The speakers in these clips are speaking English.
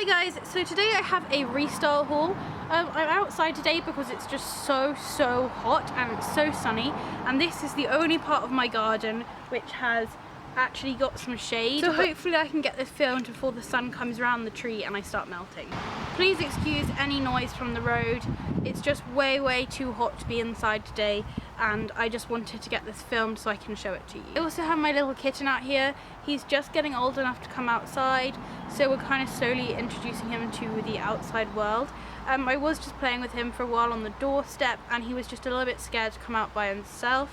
guys, so today I have a Restyle haul. I'm outside today because it's just so hot and it's so sunny, and this is the only part of my garden which has actually got some shade, so hopefully I can get this filmed before the sun comes around the tree and I start melting. Please excuse any noise from the road. It's just way too hot to be inside today, and I just wanted to get this filmed so I can show it to you. I also have my little kitten out here. He's just getting old enough to come outside, so we're kind of slowly introducing him to the outside world. I was just playing with him for a while on the doorstep, and he was just a little bit scared to come out by himself,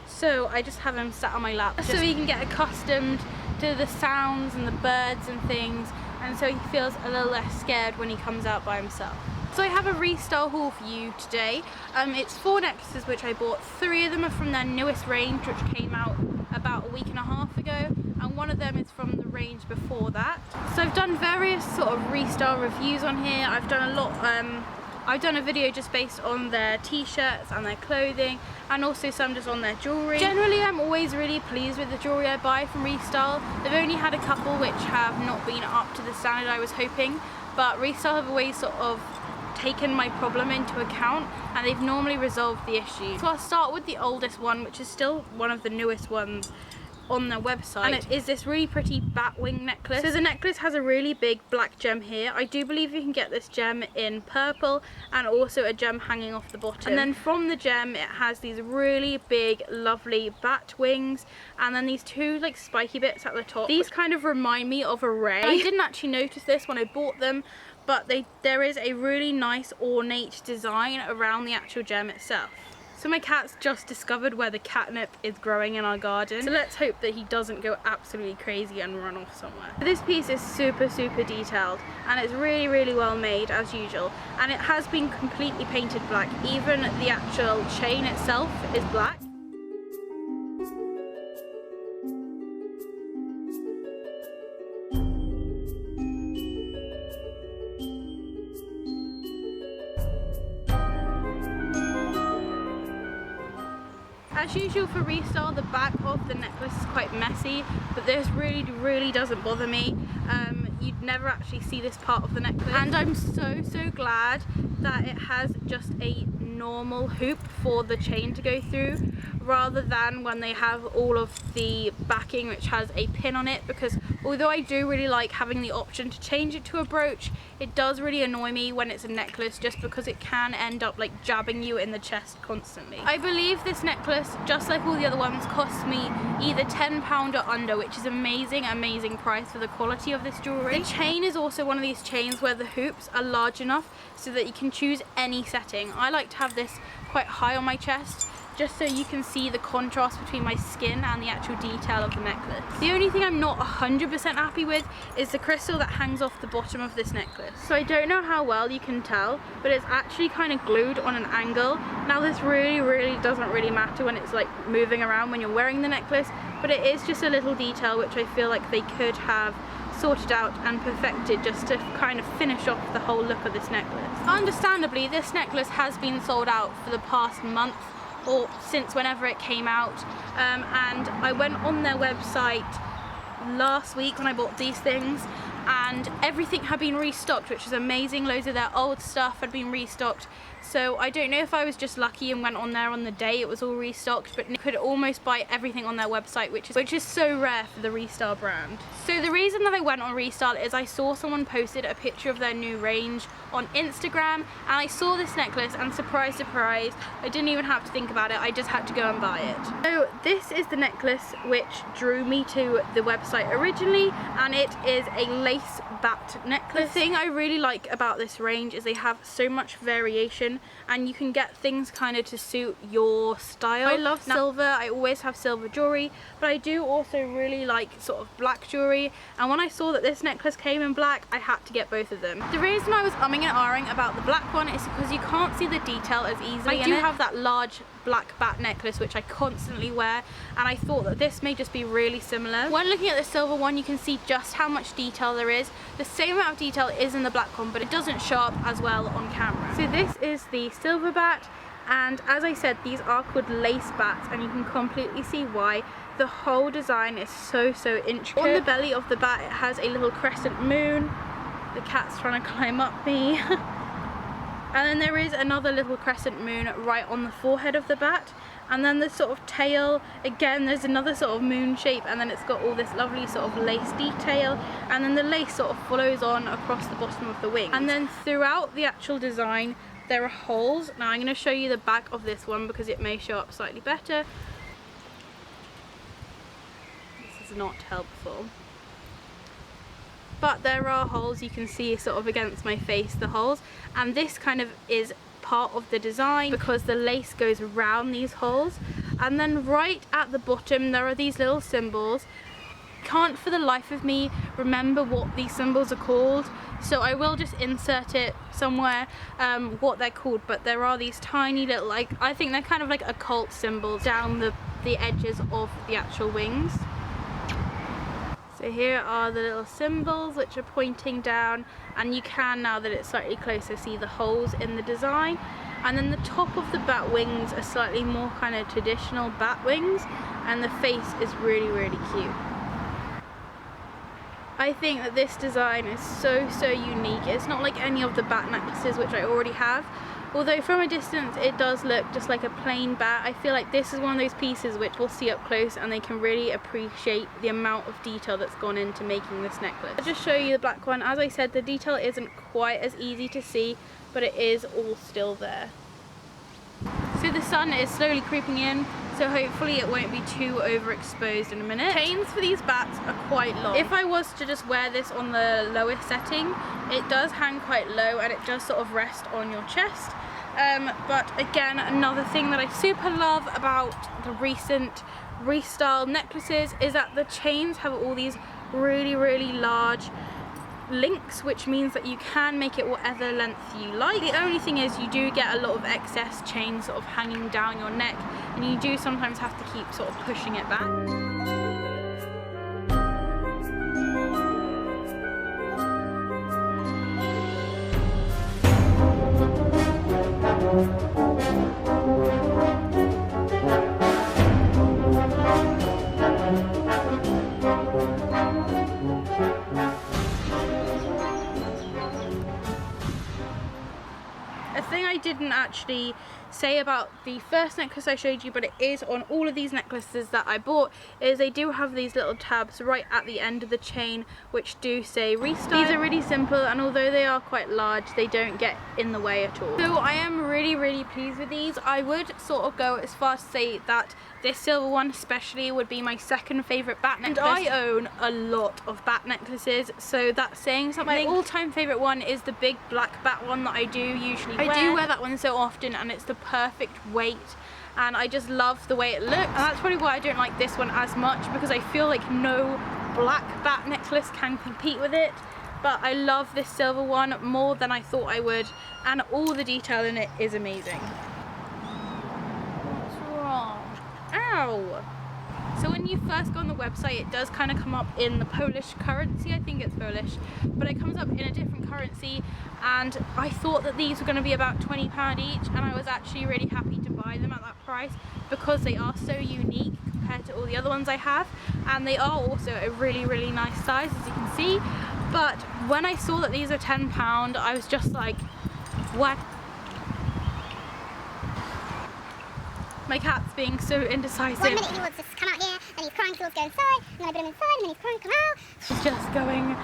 so I just have him sat on my lap so he can get accustomed to the sounds and the birds and things, and so he feels a little less scared when he comes out by himself. So I have a Restyle haul for you today. It's 4 necklaces which I bought. 3 of them are from their newest range, which came out about a week and a half ago, and 1 of them is from the range before that. So I've done various sort of Restyle reviews on here. I've done a lot. I've done a video just based on their t-shirts and their clothing, and also some just on their jewellery. Generally I'm always really pleased with the jewellery I buy from Restyle. They've only had a couple which have not been up to the standard I was hoping, but Restyle have always sort of taken my problem into account, and they've normally resolved the issue. So I'll start with the oldest one, which is still one of the newest ones on their website, and it is this really pretty bat wing necklace. So the necklace has a really big black gem here. I do believe you can get this gem in purple, and also a gem hanging off the bottom, and then from the gem it has these really big lovely bat wings, and then these 2 like spiky bits at the top. These kind of remind me of a ray. I didn't actually notice this when I bought them, but there is a really nice ornate design around the actual gem itself. So my cat's just discovered where the catnip is growing in our garden, so let's hope that he doesn't go absolutely crazy and run off somewhere. This piece is super detailed, and it's really well made as usual, and it has been completely painted black. Even the actual chain itself is black. As usual for Restyle, the back of the necklace is quite messy, but this really doesn't bother me. You'd never actually see this part of the necklace, and I'm so glad that it has just a normal hoop for the chain to go through, rather than when they have all of the backing which has a pin on it, because although I do really like having the option to change it to a brooch, it does really annoy me when it's a necklace, just because it can end up like jabbing you in the chest constantly. I believe this necklace, just like all the other ones, costs me either £10 or under, which is amazing price for the quality of this jewellery. The chain is also one of these chains where the hoops are large enough so that you can choose any setting. I like to have this quite high on my chest, just so you can see the contrast between my skin and the actual detail of the necklace. The only thing I'm not 100% happy with is the crystal that hangs off the bottom of this necklace. So I don't know how well you can tell, but it's actually kind of glued on an angle. Now this really doesn't really matter when it's like moving around when you're wearing the necklace, but it is just a little detail which I feel like they could have sorted out and perfected, just to kind of finish off the whole look of this necklace. Understandably, this necklace has been sold out for the past month, or since whenever it came out, and I went on their website last week when I bought these things, and everything had been restocked, which was amazing. Loads of their old stuff had been restocked, so I don't know if I was just lucky and went on there on the day it was all restocked, but you could almost buy everything on their website, which is so rare for the Restyle brand. So the reason that I went on Restyle is I saw someone posted a picture of their new range on Instagram, and I saw this necklace, and surprise, I didn't even have to think about it, I just had to go and buy it. So this is the necklace which drew me to the website originally, and it is a lace bat necklace. The thing I really like about this range is they have so much variation, and you can get things kind of to suit your style. I love silver, I always have silver jewellery, but I do also really like sort of black jewellery, and when I saw that this necklace came in black, I had to get both of them. The reason I was umming and ahhing about the black one is because you can't see the detail as easily. I do have that large black bat necklace which I constantly wear, and I thought that this may just be really similar. When looking at the silver one, you can see just how much detail there is. The same amount of detail is in the black one, but it doesn't show up as well on camera. So this is the silver bat, and as I said, these are called lace bats, and you can completely see why. The whole design is so intricate. On the belly of the bat it has a little crescent moon, The cat's trying to climb up me. And then there is another little crescent moon right on the forehead of the bat. And then the sort of tail, again there's another sort of moon shape, and then it's got all this lovely sort of lace detail, and then the lace sort of follows on across the bottom of the wing. And then throughout the actual design there are holes. Now I'm going to show you the back of this one because it may show up slightly better. This is not helpful. But there are holes, you can see sort of against my face the holes, and this kind of is part of the design because the lace goes around these holes. And then right at the bottom there are these little symbols. Can't for the life of me remember what these symbols are called, so I will just insert it somewhere what they're called, but there are these tiny little, like, I think they're kind of like occult symbols down the edges of the actual wings. So here are the little symbols which are pointing down, and you can, now that it's slightly closer, see the holes in the design. And then the top of the bat wings are slightly more kind of traditional bat wings, and the face is really, really cute. I think that this design is so unique. It's not like any of the bat necklaces which I already have. Although from a distance it does look just like a plain bat, I feel like this is one of those pieces which we'll see up close and they can really appreciate the amount of detail that's gone into making this necklace. I'll just show you the black one. As I said, the detail isn't quite as easy to see, but it is all still there. So the sun is slowly creeping in, so hopefully it won't be too overexposed in a minute. Chains for these bats are quite long. If I was to just wear this on the lowest setting, it does hang quite low and it does sort of rest on your chest. But again, another thing that I super love about the recent Restyle necklaces is that the chains have all these really large links, which means that you can make it whatever length you like. The only thing is you do get a lot of excess chain sort of hanging down your neck, and you do sometimes have to keep sort of pushing it back. A thing I didn't actually say about the first necklace I showed you, but it is on all of these necklaces that I bought, is they do have these little tabs right at the end of the chain which do say Restyle. These are really simple, and although they are quite large, they don't get in the way at all. So I am really pleased with these. I would sort of go as far as to say that this silver one especially would be my second favourite bat necklace. And I own a lot of bat necklaces, so that's saying something. My all-time favourite one is the big black bat one that I do usually wear. I do wear that one so often, and it's the perfect weight, and I just love the way it looks. And that's probably why I don't like this one as much, because I feel like no black bat necklace can compete with it. But I love this silver one more than I thought I would, and all the detail in it is amazing. What's wrong? Ow! So when you first go on the website, it does kind of come up in the Polish currency, I think it's Polish, but it comes up in a different currency, and I thought that these were going to be about £20 each, and I was actually really happy to buy them at that price because they are so unique compared to all the other ones I have, and they are also a really nice size, as you can see. But when I saw that these are £10, I was just like, what? My cat's being so indecisive. 1 minute he wants to come out here, and he's crying because he wants to go inside, and then I put him inside, and then he's crying, come out. She's just going.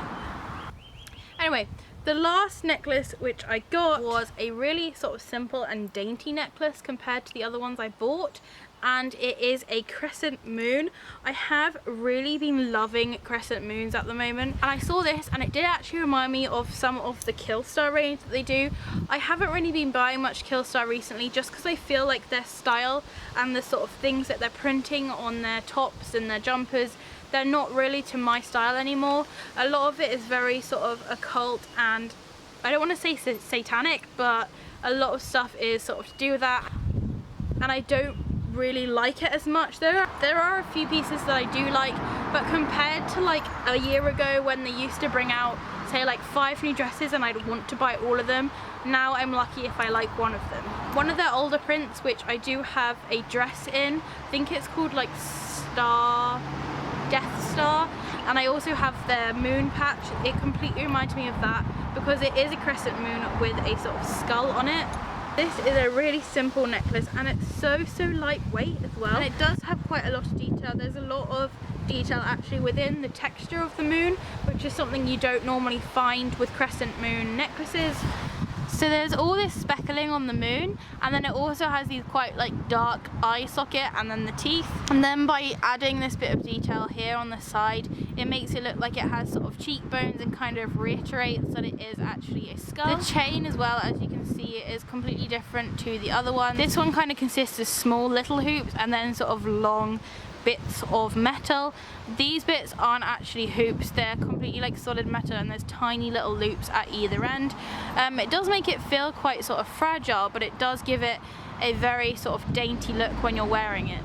Anyway, the last necklace which I got was a really sort of simple and dainty necklace compared to the other ones I bought, and it is a crescent moon. I have really been loving crescent moons at the moment, and I saw this and it did actually remind me of some of the Killstar range that they do. I haven't really been buying much Killstar recently just because I feel like their style and the sort of things that they're printing on their tops and their jumpers, they're not really to my style anymore. A lot of it is very sort of occult, and I don't want to say satanic, but a lot of stuff is sort of to do with that, and I don't really like it as much. There are a few pieces that I do like, but compared to like a year ago when they used to bring out say like 5 new dresses and I'd want to buy all of them, now I'm lucky if I like one of them. One of their older prints, which I do have a dress in, I think it's called like Death Star, And I also have their moon patch. It completely reminds me of that because it is a crescent moon with a sort of skull on it. This is a really simple necklace and it's so lightweight as well. And it does have quite a lot of detail. There's a lot of detail actually within the texture of the moon, which is something you don't normally find with crescent moon necklaces. So there's all this speckling on the moon, and then it also has these quite like dark eye socket and then the teeth. And then by adding this bit of detail here on the side, it makes it look like it has sort of cheekbones and kind of reiterates that it is actually a skull. The chain as well, as you can see, is completely different to the other one. This one kind of consists of small little hoops and then sort of long bits of metal. These bits aren't actually hoops, they're completely like solid metal, and there's tiny little loops at either end. It does make it feel quite sort of fragile, but it does give it a very sort of dainty look when you're wearing it.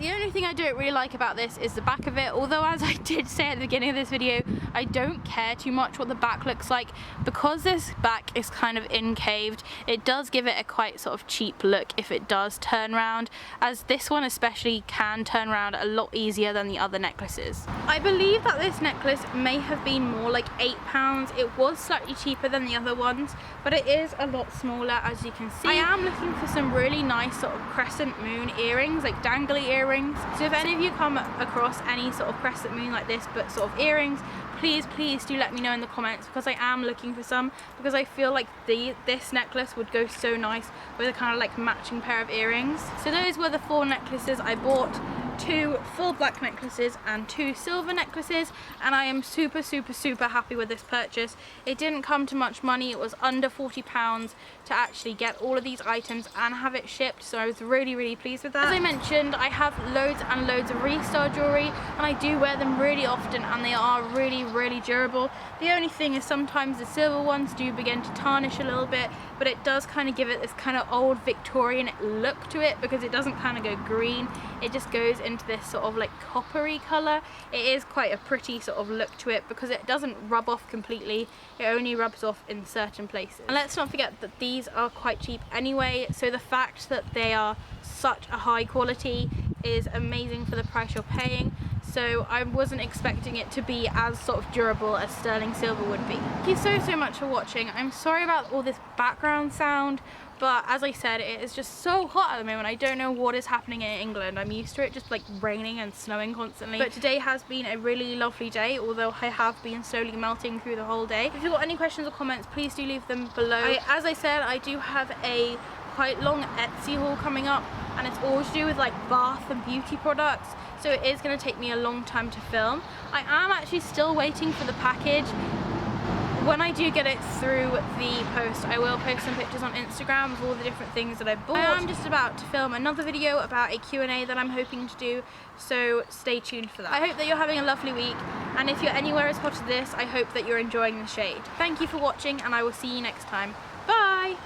The only thing I don't really like about this is the back of it, although as I did say at the beginning of this video, I don't care too much what the back looks like. Because this back is kind of incaved, it does give it a quite sort of cheap look if it does turn round, as this one especially can turn round a lot easier than the other necklaces. I believe that this necklace may have been more like £8. It was slightly cheaper than the other ones, but it is a lot smaller, as you can see. I am looking for some really nice sort of crescent moon earrings, like dangly earrings. So if any of you come across any sort of crescent moon like this but sort of earrings, please do let me know in the comments, because I am looking for some, because I feel like this necklace would go so nice with a kind of like matching pair of earrings. So those were the 4 necklaces I bought. 2 full black necklaces and 2 silver necklaces, and I am super happy with this purchase. It didn't come to much money. It was under £40 to actually get all of these items and have it shipped, so I was really pleased with that. As I mentioned, I have loads and loads of Restyle jewellery, and I do wear them really often, and they are really durable. The only thing is sometimes the silver ones do begin to tarnish a little bit, but it does kind of give it this kind of old Victorian look to it, because it doesn't kind of go green, it just goes into this sort of like coppery colour. It is quite a pretty sort of look to it, because it doesn't rub off completely, it only rubs off in certain places. And let's not forget that these are quite cheap anyway, so the fact that they are such a high quality is amazing for the price you're paying. So I wasn't expecting it to be as sort of durable as sterling silver would be. Thank you so much for watching. I'm sorry about all this background sound, but as I said, it is just so hot at the moment. I don't know what is happening in England. I'm used to it just like raining and snowing constantly. But today has been a really lovely day, although I have been slowly melting through the whole day. If you've got any questions or comments, please do leave them below. As I said, I do have a quite long Etsy haul coming up, and it's all to do with like bath and beauty products, so it is going to take me a long time to film. I am actually still waiting for the package. When I do get it through the post, I will post some pictures on Instagram of all the different things that I bought. I'm just about to film another video about a Q&A that I'm hoping to do, so stay tuned for that. I hope that you're having a lovely week, and if you're anywhere as hot as this, I hope that you're enjoying the shade. Thank you for watching, and I will see you next time. Bye!